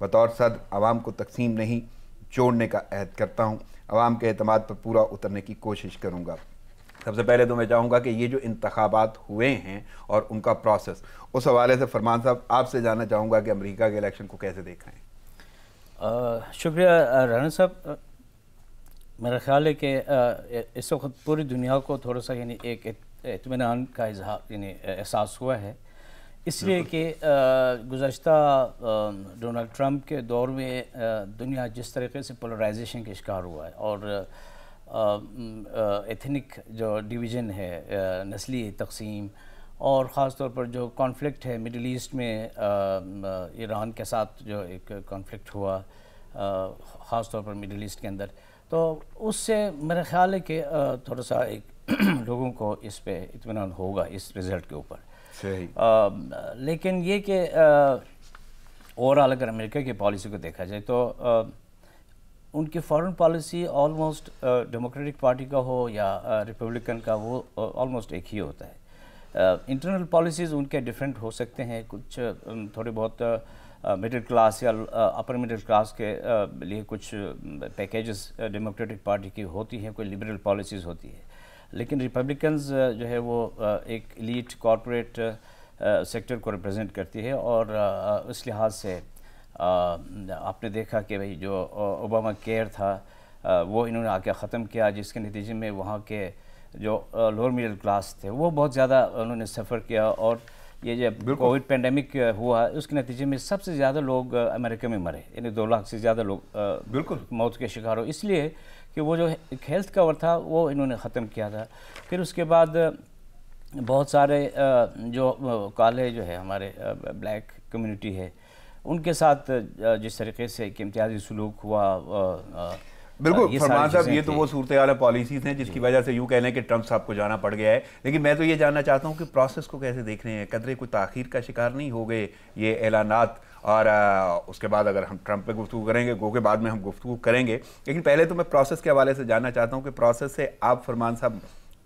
بطور صدر عوام کو تقسیم نہیں جوڑنے کا عہد کرتا ہوں، عوام کے اعتماد پر پورا اترنے کی کوشش کروں گا۔ سب سے پہلے تو میں چاہوں گا کہ یہ جو انتخابات ہوئے ہیں اور ان کا پروسیس، اس حوالے سے فرمان صاحب آپ سے جاننا چاہوں گا کہ امریکہ کے الیکشن کو کیسے دیکھ رہے ہیں؟ شکریہ رانا صاحب۔ میرا خیال ہے کہ اس وقت پوری دنیا کو تھوڑا سا یعنی ایک اطمینان کا اظہار یعنی احساس ہوا ہے، اس لیے کہ گزشتہ ڈونلڈ ٹرمپ کے دور میں دنیا جس طریقے سے پولرائزیشن کا شکار ہوا ہے اور ایتھنک جو ڈویژن ہے، نسلی تقسیم، اور خاص طور پر جو کانفلکٹ ہے مڈل ایسٹ میں ایران کے ساتھ جو ایک کانفلکٹ ہوا خاص طور پر مڈل ایسٹ کے اندر، تو اس سے میرا خیال ہے کہ تھوڑا سا ایک لوگوں کو اس پہ اطمینان ہوگا اس رزلٹ کے اوپر۔ لیکن یہ کہ اوورآل اگر امریکہ کی پالیسی کو دیکھا جائے تو ان کی foreign policy almost democratic party کا ہو یا ریپبلکن کا، وہ آلموسٹ ایک ہی ہوتا ہے۔ انٹرنل پالیسیز ان کے ڈیفرنٹ ہو سکتے ہیں، کچھ تھوڑے بہت مڈل کلاس یا اپر مڈل کلاس کے لیے کچھ پیکیجز ڈیموکریٹک پارٹی کی ہوتی ہیں، کوئی لبرل پالیسیز ہوتی ہے، لیکن ریپبلکنز جو ہے وہ ایک ایلیٹ کارپوریٹ سیکٹر کو ریپرزینٹ کرتی ہے، اور اس لحاظ سے آپ نے دیکھا کہ بھئی جو اوباما کیئر تھا وہ انہوں نے آ کے ختم کیا، جس کے نتیجے میں وہاں کے جو لوور مڈل کلاس تھے وہ بہت زیادہ انہوں نے سفر کیا، اور یہ جب کووڈ پینڈیمک ہوا اس کے نتیجے میں سب سے زیادہ لوگ امریکہ میں مرے، یعنی 2 لاکھ سے زیادہ لوگ بالکل موت کے شکار ہو، اس لیے کہ وہ جو ایک ہیلتھ کور تھا وہ انہوں نے ختم کیا تھا۔ پھر اس کے بعد بہت سارے جو کالے جو ہے ہمارے بلیک کمیونٹی ہے ان کے ساتھ جس طریقے سے ایک امتیازی سلوک ہوا، بالکل فرمان صاحب یہ تو وہ صورتحال پالیسیز ہیں جس کی وجہ سے یوں کہہ لیں کہ ٹرمپ صاحب کو جانا پڑ گیا ہے، لیکن میں تو یہ جاننا چاہتا ہوں کہ پروسیس کو کیسے دیکھ رہے ہیں؟ قدرے کوئی تاخیر کا شکار نہیں ہو گئے یہ اعلانات؟ اور اس کے بعد اگر ہم ٹرمپ پہ گفتگو کریں گے، گو کے بعد میں ہم گفتگو کریں گے، لیکن پہلے تو میں پروسیس کے حوالے سے جاننا چاہتا ہوں کہ پروسیس سے آپ فرمان صاحب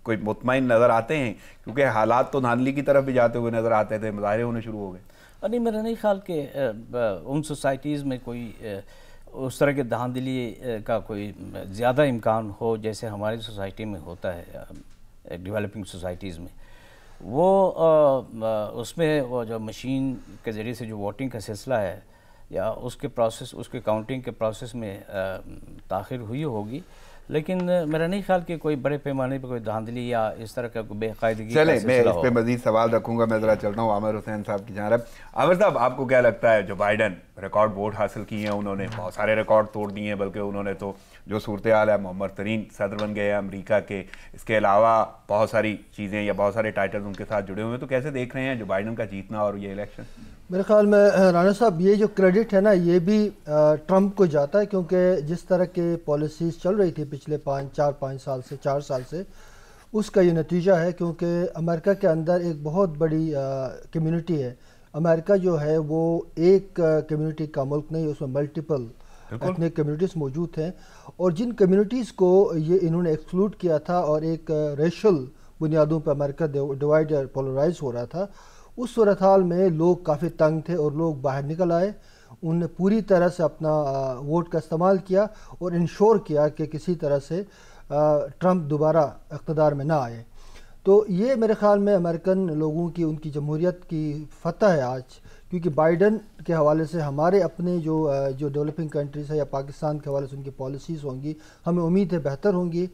کوئی مطمئن نظر آتے ہیں؟ کیونکہ حالات تو دھاندلی کی طرف بھی جاتے ہوئے نظر آتے تھے، مظاہرے ہونے شروع ہو گئے۔ نہیں، میرا نہیں خیال کہ ان سوسائٹیز میں کوئی اس طرح کے دھاندلی کا کوئی زیادہ امکان ہو جیسے ہماری سوسائٹی میں ہوتا ہے ڈیولپنگ سوسائٹیز میں۔ وہ اس میں وہ جو مشین کے ذریعے سے جو ووٹنگ کا سلسلہ ہے یا اس کے پروسیس، اس کے کاؤنٹنگ کے پروسیس میں تاخیر ہوئی ہوگی، لیکن میرا نہیں خیال کہ کوئی بڑے پیمانے پہ کوئی دھاندلی یا اس طرح کا کوئی بے قاعدگی کا سلسلہ ہو۔ چلیں میں اس پہ مزید سوال رکھوں گا، میں ذرا چلتا ہوں عامر حسین صاحب کی جانب۔ عامر صاحب آپ کو کیا لگتا ہے جو بائیڈن ریکارڈ ووٹ حاصل کیے ہیں، انہوں نے بہت سارے ریکارڈ توڑ دیے ہیں، بلکہ انہوں نے تو جو صورتحال ہے معمر ترین صدر بن گئے ہیں امریکہ کے، اس کے علاوہ بہت ساری چیزیں یا بہت سارے ٹائٹلز ان کے ساتھ جڑے ہوئے ہیں، تو کیسے دیکھ رہے ہیں جو بائیڈن کا جیتنا اور یہ الیکشن؟ میرے خیال میں رانا صاحب یہ جو کریڈٹ ہے نا یہ بھی ٹرمپ کو جاتا ہے، کیونکہ جس طرح کے پالیسیز چل رہی تھی پچھلے 4 سال سے اس کا یہ نتیجہ ہے، کیونکہ امریکہ کے اندر ایک بہت بڑی کمیونٹی ہے۔ امریکہ جو ہے وہ ایک کمیونٹی کا ملک نہیں، اس میں ملٹیپل ایتھنک کمیونٹیز موجود ہیں، اور جن کمیونٹیز کو یہ انہوں نے ایکسکلوڈ کیا تھا اور ایک ریشل بنیادوں پہ امریکہ ڈیوائڈ اور پولرائز ہو رہا تھا، اس صورتحال میں لوگ کافی تنگ تھے اور لوگ باہر نکل آئے، انہوں نے پوری طرح سے اپنا ووٹ کا استعمال کیا اور انشور کیا کہ کسی طرح سے ٹرمپ دوبارہ اقتدار میں نہ آئے۔ تو یہ میرے خیال میں امریکن لوگوں کی ان کی جمہوریت کی فتح ہے آج، کیونکہ بائیڈن کے حوالے سے ہمارے اپنے جو ڈیولپنگ کنٹریز ہے یا پاکستان کے حوالے سے ان کی پالیسیز ہوں گی، ہمیں امید ہے بہتر ہوں گی،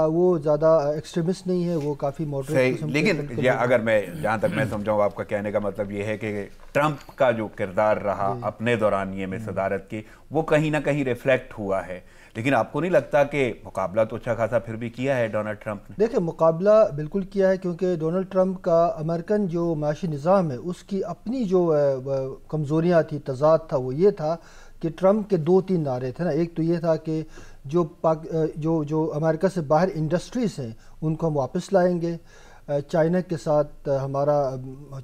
وہ زیادہ ایکسٹریمسٹ نہیں ہے، وہ کافی ماڈریٹ۔ لیکن اگر میں جہاں تک میں سمجھاؤں آپ کا کہنے کا مطلب یہ ہے کہ ٹرمپ کا جو کردار رہا اپنے دورانیے میں صدارت کی وہ کہیں نہ کہیں ریفلیکٹ ہوا ہے، لیکن آپ کو نہیں لگتا کہ مقابلہ تو اچھا خاصا پھر بھی کیا ہے ڈونلڈ ٹرمپ نے؟ دیکھیں مقابلہ بالکل کیا ہے، کیونکہ ڈونلڈ ٹرمپ کا امریکن جو معاشی نظام ہے اس کی اپنی جو کمزوریاں تھی، تضاد تھا، وہ یہ تھا کہ ٹرمپ کے 2-3 نعرے تھے نا۔ ایک تو یہ تھا کہ جو امریکہ سے باہر انڈسٹریز ہیں ان کو ہم واپس لائیں گے، چائنا کے ساتھ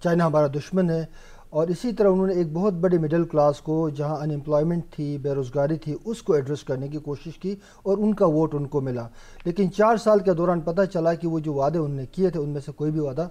چائنا ہمارا دشمن ہے، اور اسی طرح انہوں نے ایک بہت بڑے مڈل کلاس کو جہاں ان امپلائمنٹ تھی، بے روزگاری تھی، اس کو ایڈریس کرنے کی کوشش کی اور ان کا ووٹ ان کو ملا۔ لیکن 4 سال کے دوران پتہ چلا کہ وہ جو وعدے انہوں نے کیے تھے ان میں سے کوئی بھی وعدہ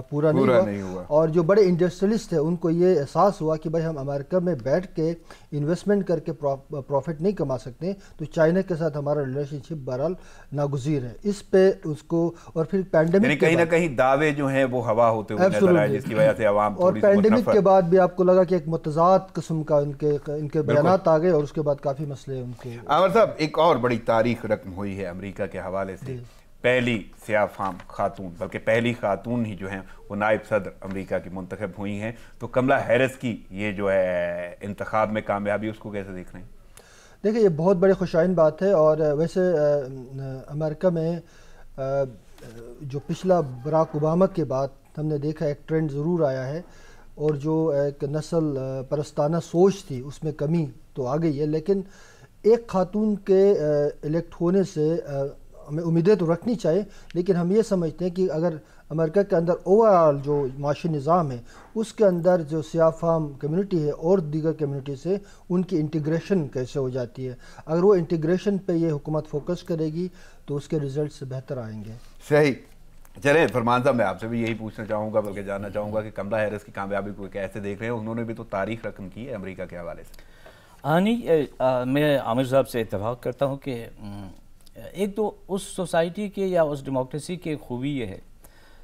پورا نہیں ہوا اور جو بڑے انڈسٹریلسٹ ہیں ان کو یہ احساس ہوا کہ بھائی ہم امریکہ میں بیٹھ کے انویسٹمنٹ کر کے پروفٹ نہیں کما سکتے، تو چائنا کے ساتھ ہمارا ریلیشن شپ بہرحال ناگزیر ہے. اس پہ اس کو اور پھر پینڈیمک کہیں نہ کہیں دعوے جو ہیں وہ ہوا ہوتے ہوئے نظر آئے، جس کی وجہ سے عوام اور پینڈیمک کے بعد بھی آپ کو لگا کہ ایک متضاد قسم کا ان کے بیانات آ گئے اور اس کے بعد کافی مسئلے ان کے. عامر صاحب، ایک اور بڑی تاریخ رقم ہوئی ہے امریکہ کے حوالے سے. پہلی سیاہ فام خاتون، بلکہ پہلی خاتون ہی جو ہیں وہ نائب صدر امریکہ کی منتخب ہوئی ہیں. تو کملا ہیرس کی یہ جو ہے انتخاب میں کامیابی، اس کو کیسے دیکھ رہے ہیں؟ دیکھیں یہ بہت بڑی خوشائن بات ہے. اور ویسے امریکہ میں جو پچھلا براک اوباما کے بعد ہم نے دیکھا ایک ٹرینڈ ضرور آیا ہے، اور جو ایک نسل پرستانہ سوچ تھی اس میں کمی تو آ گئی ہے، لیکن ایک خاتون کے الیکٹ ہونے سے ہمیں امیدیں تو رکھنی چاہیے. لیکن ہم یہ سمجھتے ہیں کہ اگر امریکہ کے اندر اوورآل جو معاشی نظام ہے اس کے اندر جو سیاہ فام کمیونٹی ہے اور دیگر کمیونٹی سے ان کی انٹیگریشن کیسے ہو جاتی ہے، اگر وہ انٹیگریشن پہ یہ حکومت فوکس کرے گی تو اس کے ریزلٹس بہتر آئیں گے. صحیح. چلیں فرمان صاحب، میں آپ سے بھی یہی پوچھنا چاہوں گا، بلکہ جاننا چاہوں گا کہ کملا ہیرس کی کامیابی کو کیسے دیکھ رہے ہیں؟ انہوں نے بھی تو تاریخ رقم کی ہے امریکہ کے حوالے سے. نہیں، میں عامر صاحب سے اتفاق کرتا ہوں کہ ایک تو اس سوسائٹی کے یا اس ڈیموکریسی کی خوبی یہ ہے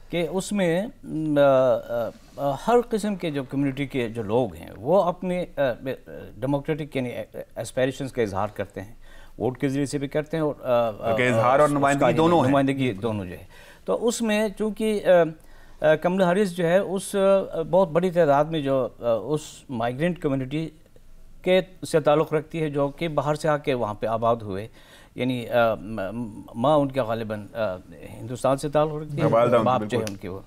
کہ اس میں ہر قسم کے جو کمیونٹی کے جو لوگ ہیں وہ اپنے ڈیموکریٹک یعنی ایسپائریشنز کا اظہار کرتے ہیں، ووٹ کے ذریعے سے بھی کرتے ہیں، اور اظہار اور نمائندگی دونوں جو ہے. تو اس میں چونکہ کملا ہیرس جو ہے اس بہت بڑی تعداد میں جو اس مائیگرنٹ کمیونٹی کے سے تعلق رکھتی ہے جو کہ باہر سے آ کے وہاں پہ آباد ہوئے، یعنی ماں ان کا غالباً ہندوستان سے تعلق رکھتی ہے، باپ جو ہے ان کے وہ.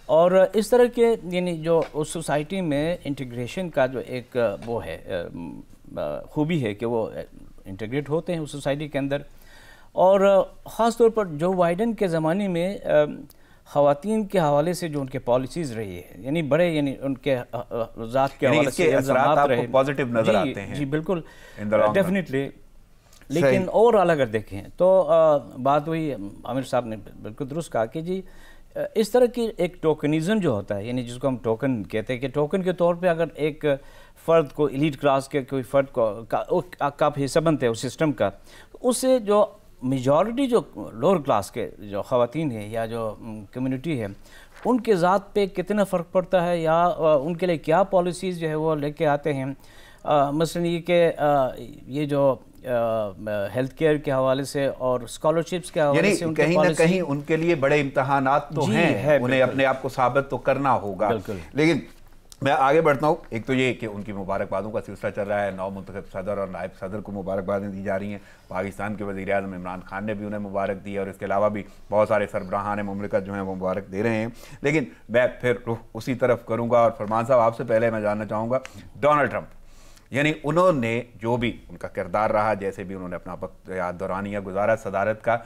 اور اس طرح کے یعنی جو اس سوسائٹی میں انٹیگریشن کا جو ایک وہ ہے خوبی ہے کہ وہ انٹیگریٹ ہوتے ہیں اس سوسائٹی کے اندر. اور خاص طور پر جو بائیڈن کے زمانے میں خواتین کے حوالے سے جو ان کے پالیسیز رہی ہے، یعنی بڑے یعنی ان کے ذات کے حوالے سے اثرات آپ کو پازیٹیو نظر آتے ہیں. جی بالکل، ڈیفینیٹلی. لیکن اوورآل اگر دیکھیں تو بات وہی عامر صاحب نے بالکل درست کہا کہ جی اس طرح کی ایک ٹوکنزم جو ہوتا ہے، یعنی جس کو ہم ٹوکن کہتے ہیں، کہ ٹوکن کے طور پہ اگر ایک فرد کو ایلیٹ کلاس کے کوئی فرد کو کا حصہ بنتے ہیں اس سسٹم کا، اس سے جو میجورٹی جو لوور کلاس کے جو خواتین ہیں یا جو کمیونٹی ہے ان کے ذات پہ کتنا فرق پڑتا ہے، یا ان کے لیے کیا پالیسیز جو ہے وہ لے کے آتے ہیں. مثلاً یہ کہ یہ جو ہیلتھ کیئر کے حوالے سے اور اسکالرشپس کے حوالے سے کہیں نہ کہیں ان کے لیے بڑے امتحانات تو ہیں، انہیں اپنے آپ کو ثابت تو کرنا ہوگا. لیکن میں آگے بڑھتا ہوں. ایک تو یہ کہ ان کی مبارکبادوں کا سلسلہ چل رہا ہے، نو منتخب صدر اور نائب صدر کو مبارکبادیں دی جا رہی ہیں. پاکستان کے وزیر اعظم عمران خان نے بھی انہیں مبارک دی، اور اس کے علاوہ بھی بہت سارے سربراہان مملکت جو ہیں وہ مبارک دے رہے ہیں. لیکن میں پھر رخ اسی طرف کروں گا، اور فرمان صاحب آپ سے پہلے میں جاننا چاہوں گا ڈونلڈ ٹرمپ، یعنی انہوں نے جو بھی ان کا کردار رہا، جیسے بھی انہوں نے اپنا وقت دورانیہ گزارا صدارت کا،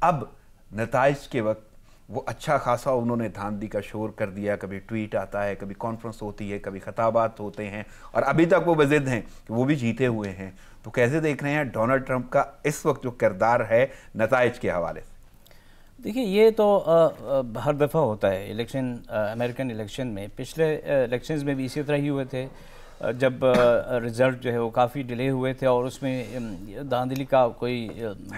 اب نتائج کے وقت وہ اچھا خاصا انہوں نے دھاندلی کا شور کر دیا. کبھی ٹویٹ آتا ہے، کبھی کانفرنس ہوتی ہے، کبھی خطابات ہوتے ہیں، اور ابھی تک وہ بضد ہیں کہ وہ بھی جیتے ہوئے ہیں. تو کیسے دیکھ رہے ہیں ڈونلڈ ٹرمپ کا اس وقت جو کردار ہے نتائج کے حوالے سے؟ دیکھیے یہ تو ہر دفعہ ہوتا ہے الیکشن، امریکن الیکشن میں. پچھلے الیکشنز میں بھی اسی طرح ہی ہوئے تھے جب رزلٹ جو ہے وہ کافی ڈیلے ہوئے تھے، اور اس میں دھاندلی کا کوئی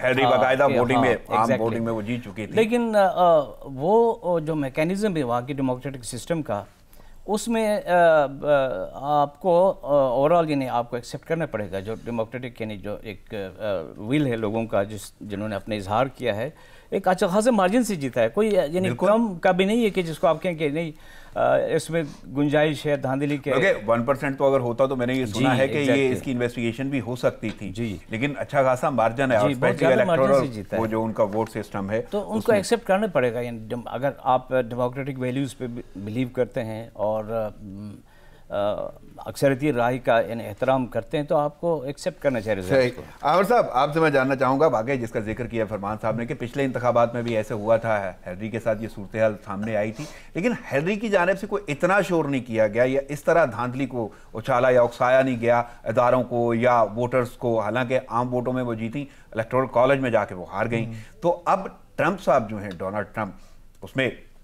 ہیلری باقاعدہ ووٹنگ میں عام ووٹنگ میں وہ جیت چکی تھی. لیکن وہ جو میکینزم ہے وہاں کی ڈیموکریٹک سسٹم کا، اس میں آپ کو اوورآل یعنی آپ کو ایکسیپٹ کرنا پڑے گا جو ڈیموکریٹک یعنی جو ایک ول ہے لوگوں کا جنہوں نے اپنے اظہار کیا ہے، ایک اچھا خاصے مارجن سے جیتا ہے. کوئی یعنی کم کا بھی نہیں ہے کہ جس کو آپ کہیں کہ نہیں اس میں گنجائش ہے دھاندلی کے. 1% تو اگر ہوتا تو میں نے یہ سنا ہے کہ یہ اس کی انویسٹیگیشن بھی ہو سکتی تھی، لیکن اچھا خاصا مارجن ہے، اور اسپیشلی الیکٹورل وہ جو ان کا ووٹ سسٹم ہے تو ان کو ایکسیپٹ کرنا پڑے گا. یعنی اگر آپ ڈیموکریٹک ویلیوز پہ بلیو کرتے ہیں اور اکثریتی رائے کا یعنی احترام کرتے ہیں تو آپ کو ایکسیپٹ کرنا چاہیے. عامر صاحب آپ سے میں جاننا چاہوں گا، واقعی جس کا ذکر کیا فرمان صاحب نے کہ پچھلے انتخابات میں بھی ایسے ہوا تھا، ہیلری کے ساتھ یہ صورتحال سامنے آئی تھی، لیکن ہیلری کی جانب سے کوئی اتنا شور نہیں کیا گیا یا اس طرح دھاندلی کو اچھالا یا اکسایا نہیں گیا اداروں کو یا ووٹرز کو. حالانکہ عام ووٹوں میں وہ جیتی، الیکٹورل کالج میں جا کے وہ ہار گئیں. تو اب ٹرمپ صاحب جو ہیں ڈونلڈ ٹرمپ، اس میں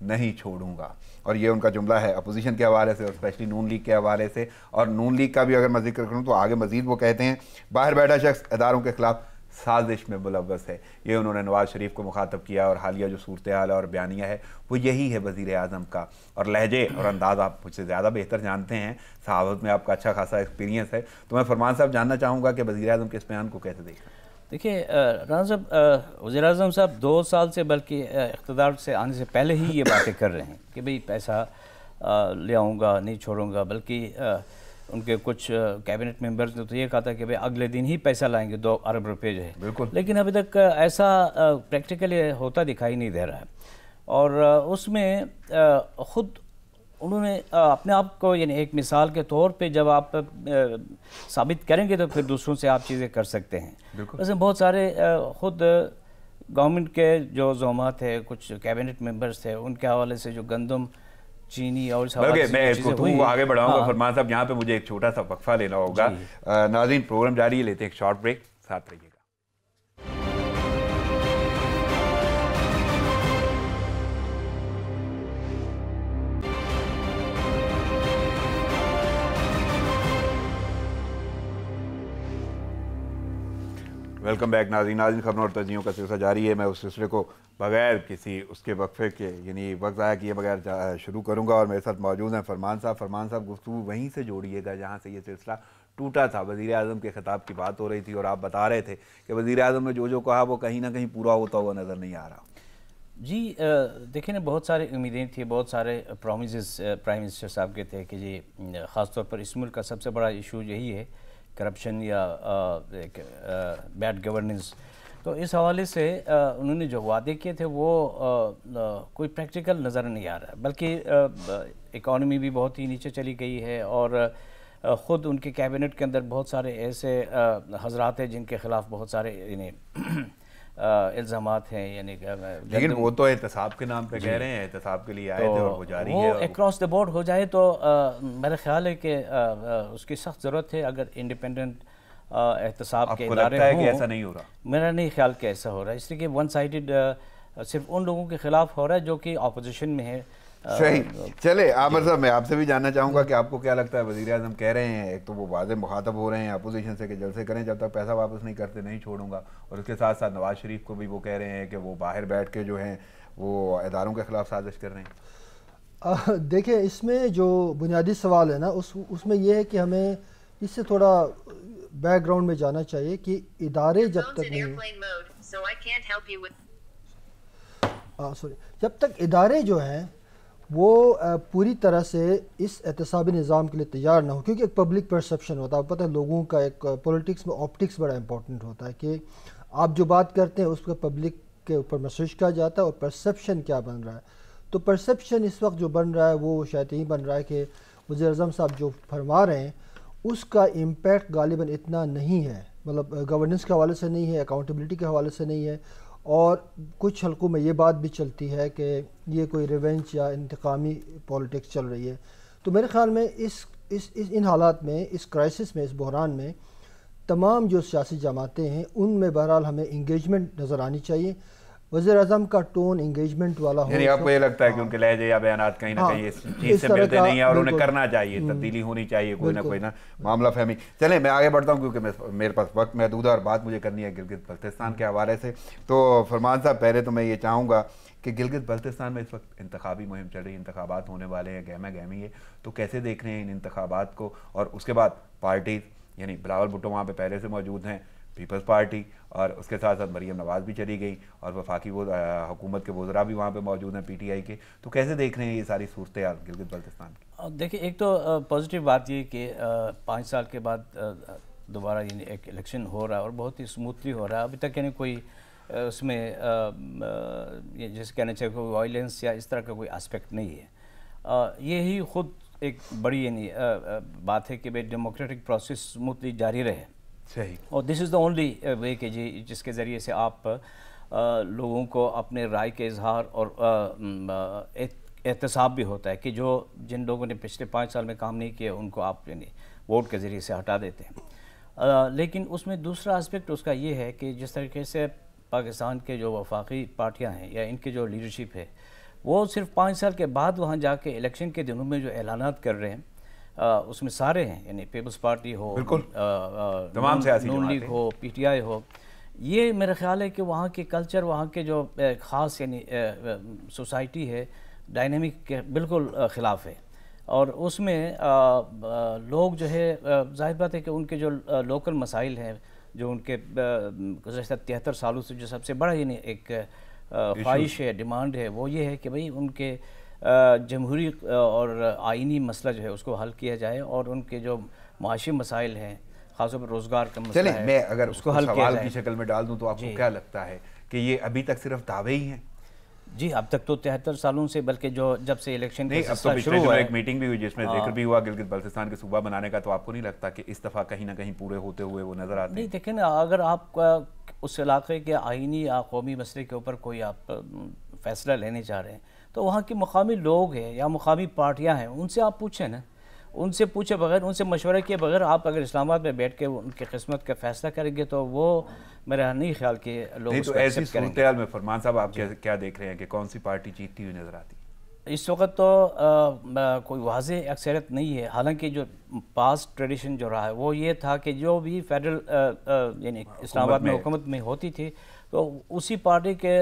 نہیں چھوڑوں گا. اور یہ ان کا جملہ ہے اپوزیشن کے حوالے سے اور اسپیشلی نون لیگ کے حوالے سے. اور نون لیگ کا بھی اگر میں ذکر کروں تو آگے مزید وہ کہتے ہیں باہر بیٹھا شخص اداروں کے خلاف سازش میں ملوث ہے. یہ انہوں نے نواز شریف کو مخاطب کیا اور حالیہ جو صورتحال اور بیانیہ ہے وہ یہی ہے وزیر اعظم کا. اور لہجے اور انداز آپ مجھ سے زیادہ بہتر جانتے ہیں, صحافت میں آپ کا اچھا خاصا ایکسپیرینس ہے, تو میں فرمان صاحب جاننا چاہوں گا کہ وزیر اعظم کے اس بیان کو کیسے دیکھیں؟ دیکھیے رانا صاحب, وزیر اعظم صاحب 2 سال سے بلکہ اقتدار سے آنے سے پہلے ہی یہ باتیں کر رہے ہیں کہ بھئی پیسہ لے آؤں گا, نہیں چھوڑوں گا, بلکہ ان کے کچھ کیبنٹ ممبرز نے تو یہ کہا تھا کہ بھئی اگلے دن ہی پیسہ لائیں گے 2 ارب روپے جو ہے. بالکل. لیکن ابھی تک ایسا پریکٹیکلی ہوتا دکھائی نہیں دے رہا ہے. اور اس میں خود انہوں نے اپنے آپ کو یعنی ایک مثال کے طور پہ جب آپ ثابت کریں گے تو پھر دوسروں سے آپ چیزیں کر سکتے ہیں. ویسے بہت سارے خود گورنمنٹ کے جو زعمات ہیں, کچھ کیبنٹ ممبرز تھے, ان کے حوالے سے جو گندم, چینی اور میں گفتگو آگے بڑھاؤں گا. فرمان صاحب یہاں پہ مجھے ایک چھوٹا سا وقفہ لینا ہوگا. ناظرین پروگرام جاری ہے, لیتے ہیں ایک شارٹ بریک, ساتھ رہیے گا. ویلکم بیک ناظرین. خبروں اور تجزیوں کا سلسلہ جاری ہے. میں اس سلسلے کو بغیر کسی اس کے وقفے کے یعنی وقت ضائع کیے بغیر شروع کروں گا, اور میرے ساتھ موجود ہیں فرمان صاحب. فرمان صاحب گفتگو وہیں سے جوڑیے گا جہاں سے یہ سلسلہ ٹوٹا تھا. وزیر اعظم کے خطاب کی بات ہو رہی تھی اور آپ بتا رہے تھے کہ وزیر اعظم نے جو کہا وہ کہیں نہ کہیں پورا ہوتا ہوا نظر نہیں آ رہا. جی دیکھیں نا, بہت سارے امیدیں تھیں, بہت سارے پرومیسز پرائم منسٹر صاحب کے تھے کہ جی خاص طور پر اس ملک کا سب سے بڑا ایشو یہی ہے کرپشن یا بیڈ گورننس. تو اس حوالے سے انہوں نے جو وعدے کیے تھے وہ کوئی پریکٹیکل نظر نہیں آ رہا, بلکہ اکانومی بھی بہت ہی نیچے چلی گئی ہے. اور خود ان کے کیبنٹ کے اندر بہت سارے ایسے حضرات ہیں جن کے خلاف بہت سارے یعنی الزامات ہیں. یعنی لیکن وہ تو احتساب کے نام پہ کہہ رہے ہیں, احتساب کے لیے آئے تھے اور وہ جاری ہے. وہ اکراس دا بورڈ ہو جائے تو میرا خیال ہے کہ اس کی سخت ضرورت ہے. اگر انڈیپینڈنٹ احتساب کے ادارے ہوں, کہ ایسا نہیں ہو رہا. میرا نہیں خیال کہ ایسا ہو رہا ہے, اس لیے کہ ون سائیڈڈ صرف ان لوگوں کے خلاف ہو رہا ہے جو کہ اپوزیشن میں ہے. صحیح. چلے عامر صاحب, میں آپ سے بھی جاننا چاہوں گا کہ آپ کو کیا لگتا ہے. وزیر اعظم کہہ رہے ہیں, ایک تو وہ واضح مخاطب ہو رہے ہیں اپوزیشن سے کہ جلسے کریں, جب تک پیسہ واپس نہیں کرتے نہیں چھوڑوں گا, اور اس کے ساتھ ساتھ نواز شریف کو بھی وہ کہہ رہے ہیں کہ وہ باہر بیٹھ کے جو ہیں وہ اداروں کے خلاف سازش کر رہے ہیں. دیکھیں, اس میں جو بنیادی سوال ہے نا اس میں یہ ہے کہ ہمیں اس سے تھوڑا بیک گراؤنڈ میں جانا چاہیے کہ ادارے جب تک ادارے جو ہیں وہ پوری طرح سے اس احتسابی نظام کے لیے تیار نہ ہو, کیونکہ ایک پبلک پرسیپشن ہوتا ہے, پتہ ہے لوگوں کا ایک پولیٹکس میں آپٹکس بڑا امپورٹنٹ ہوتا ہے کہ آپ جو بات کرتے ہیں اس کو پبلک کے اوپر مسیج کیا جاتا ہے اور پرسیپشن کیا بن رہا ہے. تو پرسیپشن اس وقت جو بن رہا ہے وہ شاید یہی بن رہا ہے کہ وزیر اعظم صاحب جو فرما رہے ہیں اس کا امپیکٹ غالباً اتنا نہیں ہے, مطلب گورننس کے حوالے سے نہیں ہے, اکاؤنٹیبلٹی کے حوالے سے نہیں ہے. اور کچھ حلقوں میں یہ بات بھی چلتی ہے کہ یہ کوئی ریونج یا انتقامی پولیٹکس چل رہی ہے. تو میرے خیال میں ان حالات میں, اس کرائسس میں, اس بحران میں تمام جو سیاسی جماعتیں ہیں ان میں بہرحال ہمیں انگیجمنٹ نظر آنی چاہیے. وزیر اعظم کا ٹون انگیجمنٹ والا ہو. یعنی آپ کو یہ لگتا ہے کہ ان کے لہجے یا بیانات کہیں نہ کہیں اس چیز سے ملتے نہیں ہیں اور انہیں کرنا چاہیے, تبدیلی ہونی چاہیے, کوئی نہ کوئی نہ معاملہ فہمی. چلیں میں آگے بڑھتا ہوں کیونکہ میرے پاس وقت محدود ہے اور بات مجھے کرنی ہے گلگت بلتستان کے حوالے سے. تو فرمان صاحب, پہلے تو میں یہ چاہوں گا کہ گلگت بلتستان میں اس وقت انتخابی مہم چل رہی ہے, انتخابات ہونے والے ہیں, گہما گہمی ہے, تو کیسے دیکھ رہے ہیں ان انتخابات کو؟ اور اس کے بعد پارٹیز, یعنی بلاول بھٹو وہاں پہ پہلے سے موجود ہیں, پیپلز پارٹی, اور اس کے ساتھ ساتھ مریم نواز بھی چلی گئی, اور وفاقی حکومت کے وزراء بھی وہاں پہ موجود ہیں پی ٹی آئی کے. تو کیسے دیکھ رہے ہیں یہ ساری صورتحال گلگت بلتستان کی؟ دیکھیں, ایک تو پازیٹیو بات یہ کہ 5 سال کے بعد دوبارہ یعنی ایک الیکشن ہو رہا ہے اور بہت ہی اسموتھلی ہو رہا ہے. ابھی تک یعنی کوئی اس میں جیسے کہنا چاہیے کوئی وائلنس یا اس طرح کا کوئی اسپیکٹ نہیں ہے. یہی خود ایک بڑی یعنی بات ہے کہ بھائی ڈیموکریٹک پروسیس اسموتھلی جاری رہے. صحیح. اور دس از دا اونلی وے کہ جس کے ذریعے سے آپ لوگوں کو اپنے رائے کے اظہار اور احتساب بھی ہوتا ہے کہ جن لوگوں نے پچھلے 5 سال میں کام نہیں کیا ان کو آپ یعنی ووٹ کے ذریعے سے ہٹا دیتے ہیں. لیکن اس میں دوسرا اسپیکٹ اس کا یہ ہے کہ جس طریقے سے پاکستان کے جو وفاقی پارٹیاں ہیں یا ان کی جو لیڈرشپ ہے وہ صرف 5 سال کے بعد وہاں جا کے الیکشن کے دنوں میں جو اعلانات کر رہے ہیں اس میں سارے ہیں، یعنی پیپلز پارٹی ہو، تمام سیاسی نون league who, P T I ہو، یہ میرا خیال ہے کہ وہاں کے کلچر، وہاں کے جو خاص یعنی سوسائٹی ہے، ڈائنامک کے بالکل خلاف ہے. اور اس میں لوگ جو ہے ظاہر بات ہے کہ ان کے جو لوکل مسائل ہیں، جو ان کے گزشتہ 73 سالوں سے جو سب سے بڑا یعنی ایک خواہش ہے، ڈیمانڈ ہے، وہ یہ ہے کہ بھئی ان کے جمہوری اور آئینی مسئلہ جو ہے اس کو حل کیا جائے، اور ان کے جو معاشی مسائل ہیں، خاص طور پر روزگار کا مسئلہ ہے، چلیں میں اگر اس کو حل کیا سوال جائے. کی شکل میں ڈال دوں تو آپ کو کیا لگتا ہے کہ یہ ابھی تک صرف دعوے ہی ہیں؟ جی اب تک تو 73 سالوں سے، بلکہ جو جب سے الیکشن نہیں، اب تو پچھلے دنوں ایک میٹنگ بھی ہوئی جس میں ذکر بھی ہوا گلگت بلتستان کے صوبہ بنانے کا، تو آپ کو نہیں لگتا کہ اس دفعہ کہیں نہ کہیں پورے ہوتے ہوئے وہ نظر آتے ہیں؟ نہیں دیکھیں نا، اگر آپ اس علاقے کے آئینی یا قومی مسئلے کے اوپر کوئی آپ فیصلہ لینے چاہ رہے ہیں تو وہاں کے مقامی لوگ ہیں یا مقامی پارٹیاں ہیں، ان سے آپ پوچھیں نا، ان سے پوچھے بغیر، ان سے مشورہ کیے بغیر آپ اگر اسلام آباد میں بیٹھ کے ان کی قسمت کا فیصلہ کریں گے تو وہ میرا نہیں خیال کہ لوگ نہیں. اس تو کو ایسی ایکسیپٹ کریں گے. صورتحال میں فرمان صاحب آپ کیا دیکھ رہے ہیں کہ کون سی پارٹی جیتتی ہوئی نظر آتی ہے؟ اس وقت تو کوئی واضح اکثریت نہیں ہے، حالانکہ جو پاسٹ ٹریڈیشن جو رہا ہے وہ یہ تھا کہ جو بھی فیڈرل یعنی اسلام آباد میں حکومت میں ہوتی تھی تو اسی پارٹی کے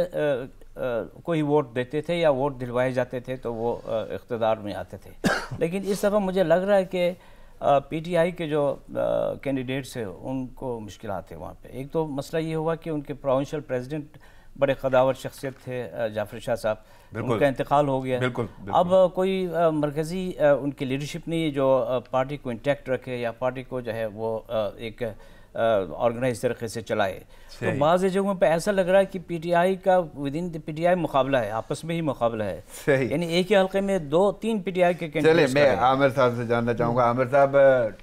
کو ہی ووٹ دیتے تھے یا ووٹ دلوائے جاتے تھے تو وہ اقتدار میں آتے تھے. لیکن اس دفعہ مجھے لگ رہا ہے کہ پی ٹی آئی کے جو کینڈیڈیٹس ہیں ان کو مشکلات ہیں وہاں پہ. ایک تو مسئلہ یہ ہوا کہ ان کے پروونشل پریزیڈنٹ بڑے قداور شخصیت تھے جعفر شاہ صاحب، ان کا انتقال ہو گیا. اب کوئی مرکزی ان کی لیڈرشپ نہیں جو پارٹی کو انٹیکٹ رکھے یا پارٹی کو جو ہے وہ ایک آرگنائز طریقے سے چلائے. تو بعض جگہوں پہ ایسا لگ رہا ہے کہ پی ٹی آئی کا ودن پی ٹی آئی مقابلہ ہے، آپس میں ہی مقابلہ ہے، یعنی ایک ہی حلقے میں 2-3 پی ٹی آئی کے کینڈیڈیٹس. چلیں میں عامر صاحب سے جاننا چاہوں گا. عامر صاحب،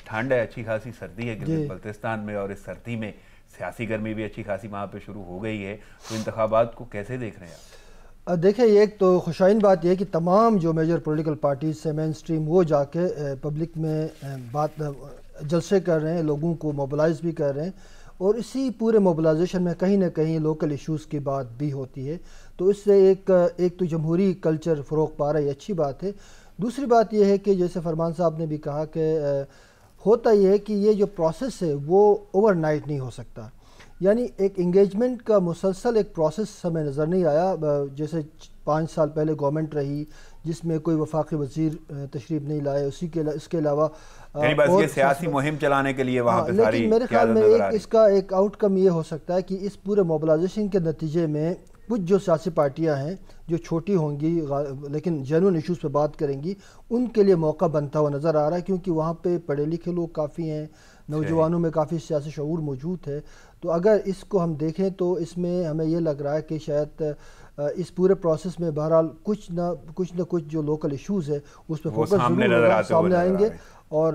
ٹھنڈ ہے، اچھی خاصی سردی ہے گلگت بلتستان میں، اور اس سردی میں سیاسی گرمی بھی اچھی خاصی وہاں پہ شروع ہو گئی ہے، تو انتخابات کو کیسے دیکھ رہے ہیں آپ؟ دیکھیں، ایک تو خوشائن بات یہ ہے کہ تمام جو میجر پولیٹیکل پارٹیز سے مین سٹریم وہ جا کے پبلک میں جلسے کر رہے ہیں، لوگوں کو موبلائز بھی کر رہے ہیں، اور اسی پورے موبلائزیشن میں کہیں نہ کہیں لوکل ایشوز کی بات بھی ہوتی ہے. تو اس سے ایک تو جمہوری کلچر فروغ پا رہا ہے، یہ اچھی بات ہے. دوسری بات یہ ہے کہ جیسے فرمان صاحب نے بھی کہا کہ ہوتا یہ ہے کہ یہ جو پروسیس ہے وہ اوور نائٹ نہیں ہو سکتا، یعنی ایک انگیجمنٹ کا مسلسل ایک پروسیس ہمیں نظر نہیں آیا. جیسے 5 سال پہلے گورنمنٹ رہی جس میں کوئی وفاقی وزیر تشریف نہیں لائے، اس کے علاوہ یعنی بس یہ سیاسی مہم چلانے کے لیے وہاں پہ ساری. لیکن میرے خیال میں اس کا ایک آؤٹ کم یہ ہو سکتا ہے کہ اس پورے موبلائزیشن کے نتیجے میں کچھ جو سیاسی پارٹیاں ہیں جو چھوٹی ہوں گی لیکن جینوئن ایشوز پہ بات کریں گی، ان کے لیے موقع بنتا ہوا نظر آ رہا ہے، کیونکہ وہاں پہ پڑھے لکھے لوگ کافی ہیں، نوجوانوں میں کافی سیاسی شعور موجود ہے. تو اگر اس کو ہم دیکھیں تو اس میں ہمیں یہ لگ رہا ہے کہ شاید اس پورے پروسیس میں بہرحال کچھ نہ کچھ جو لوکل ایشوز ہے اس پہ فوکس سامنے آئیں گے، اور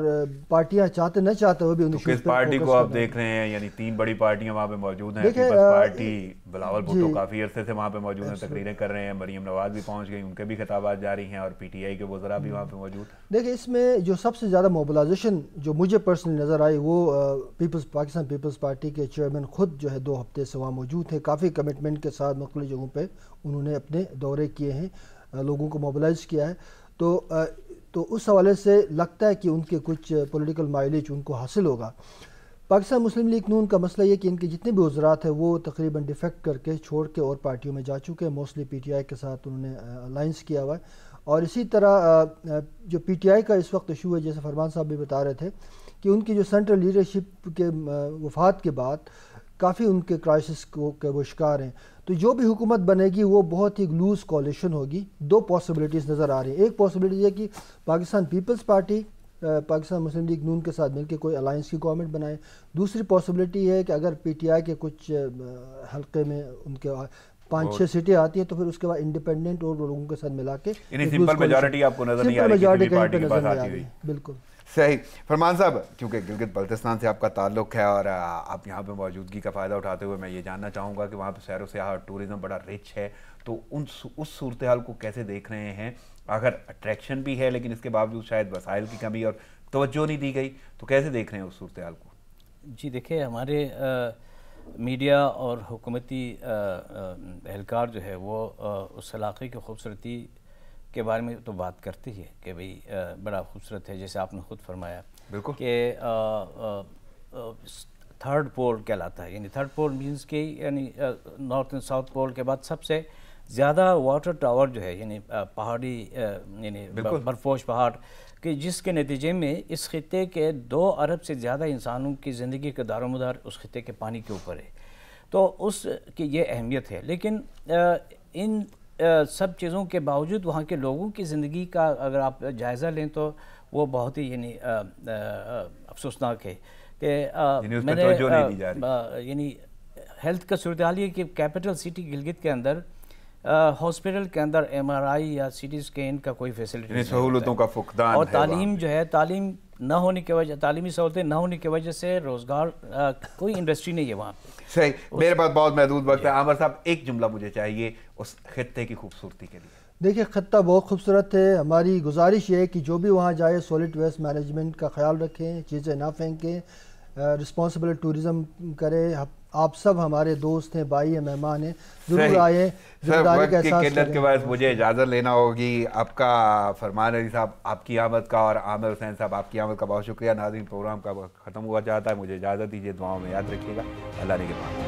پارٹیاں چاہتے نہ چاہتے وہ بھی ان ایشوز پہ. کس پارٹی کو آپ دیکھ رہے ہیں؟ یعنی 3 بڑی پارٹیاں وہاں پہ موجود ہیں. پیپلز پارٹی، بلاول بھٹو کافی عرصے سے وہاں پہ موجود ہیں، تقریریں کر رہے ہیں، مریم نواز بھی پہنچ گئی، ان کے بھی خطابات جاری ہیں، اور پی ٹی آئی کے وزراء بھی وہاں پہ موجود. دیکھیں، اس میں جو سب سے زیادہ موبلائزیشن جو مجھے پرسنلی نظر آئی وہ پاکستان پیپلز پارٹی کے چیئرمین خود جو ہے 2 ہفتے سے وہاں موجود ہیں، کافی کمٹمنٹ کے ساتھ مختلف جگہوں پہ انہوں نے اپنے دورے کیے ہیں، لوگوں کو موبلائز کیا ہے. تو اس حوالے سے لگتا ہے کہ ان کے کچھ پولیٹیکل مائلیج ان کو حاصل ہوگا. پاکستان مسلم لیگ نون کا مسئلہ یہ کہ ان کے جتنے بھی وزرات ہیں وہ تقریباً ڈیفیکٹ کر کے چھوڑ کے اور پارٹیوں میں جا چکے ہیں، موسٹلی پی ٹی آئی کے ساتھ انہوں نے الائنس کیا ہوا ہے. اور اسی طرح جو پی ٹی آئی کا اس وقت ایشو ہے، جیسے فرمان صاحب بھی بتا رہے تھے کہ ان کی جو سینٹرل لیڈرشپ کے وفات کے بعد کافی ان کے کرائسس کے وہ شکار ہیں. تو جو بھی حکومت بنے گی وہ بہت ہی لوز کولیشن ہوگی. 2 پاسبلٹیز نظر آ رہی ہیں. ایک پاسبلٹی یہ کہ پاکستان پیپلز پارٹی پاکستان مسلم لیگ نون کے ساتھ مل کے کوئی الائنس کی گورنمنٹ بنائے. دوسری پاسبلٹی ہے کہ اگر پی ٹی آئی کے کچھ حلقے میں ان کے 5-6 سیٹیں آتی ہیں تو پھر اس کے بعد انڈیپینڈنٹ اور لوگوں کے ساتھ ملا کے سمپل میجارٹی آپ کو نظر نہیں آ رہی کسی بھی پارٹی کے پاس آتی ہوئی. بالکل صحیح. فرمان صاحب، کیونکہ گلگت بلتستان سے آپ کا تعلق ہے اور آپ یہاں پہ موجودگی کا فائدہ اٹھاتے ہوئے میں یہ جاننا چاہوں گا کہ وہاں پہ سیر و سیاحت ٹورزم بڑا رچ ہے، تو اس صورتحال کو کیسے دیکھ رہے ہیں؟ اگر اٹریکشن بھی ہے لیکن اس کے باوجود شاید وسائل کی کمی اور توجہ نہیں دی گئی، تو کیسے دیکھ رہے ہیں اس صورتحال کو؟ جی دیکھیں، ہمارے میڈیا اور حکومتی اہلکار جو ہے وہ اس علاقے کی خوبصورتی کے بارے میں تو بات کرتی ہے کہ بھئی بڑا خوبصورت ہے، جیسے آپ نے خود فرمایا بالکل کہ تھرڈ پول کہلاتا ہے، یعنی تھرڈ پول مینس کہ یعنی نارتھ اینڈ ساؤتھ پول کے بعد سب سے زیادہ واٹر ٹاور جو ہے، یعنی پہاڑی یعنی برفوش پہاڑ کہ جس کے نتیجے میں اس خطے کے 2 ارب سے زیادہ انسانوں کی زندگی کا دار و مدار اس خطے کے پانی کے اوپر ہے، تو اس کی یہ اہمیت ہے۔ لیکن ان سب چیزوں کے باوجود وہاں کے لوگوں کی زندگی کا اگر آپ جائزہ لیں تو وہ بہت ہی یعنی افسوسناک ہے کہ میں نے یعنی ہیلتھ کا صورتحال یہ کہ کیپٹل سٹی گلگت کے اندر ہاسپٹل کے اندر MRI یا CT اسکین کا کوئی فیسلٹی نہیں، سہولتوں کا فقدان ہے، اور تعلیم جو ہے تعلیم نہ ہونے کی وجہ، تعلیمی سہولتیں نہ ہونے کی وجہ سے روزگار کوئی انڈسٹری نہیں ہے وہاں پہ۔ صحیح، میرے پاس بہت محدود وقت ہے، عامر صاحب ایک جملہ مجھے چاہیے اس خطے کی خوبصورتی کے لیے۔ دیکھیں خطہ بہت خوبصورت ہے، ہماری گزارش یہ ہے کہ جو بھی وہاں جائے سولڈ ویسٹ مینجمنٹ کا خیال رکھیں، چیزیں نہ پھینکیں، رسپانسبل ٹورزم کرے۔ آپ سب ہمارے دوست ہیں، بھائی ہیں، مہمان ہیں، ضرور آئیں، ذمہ داری کا احساس کریں۔ قلت کے بعد مجھے اجازت لینا ہوگی۔ آپ کا فرمان علی صاحب آپ کی آمد کا اور عامر حسین صاحب آپ کی آمد کا بہت شکریہ۔ ناظرین پروگرام کا ختم ہوا چاہتا ہے، مجھے اجازت دیجیے، دعاؤں میں یاد رکھیے گا۔ اللہ نگہبان۔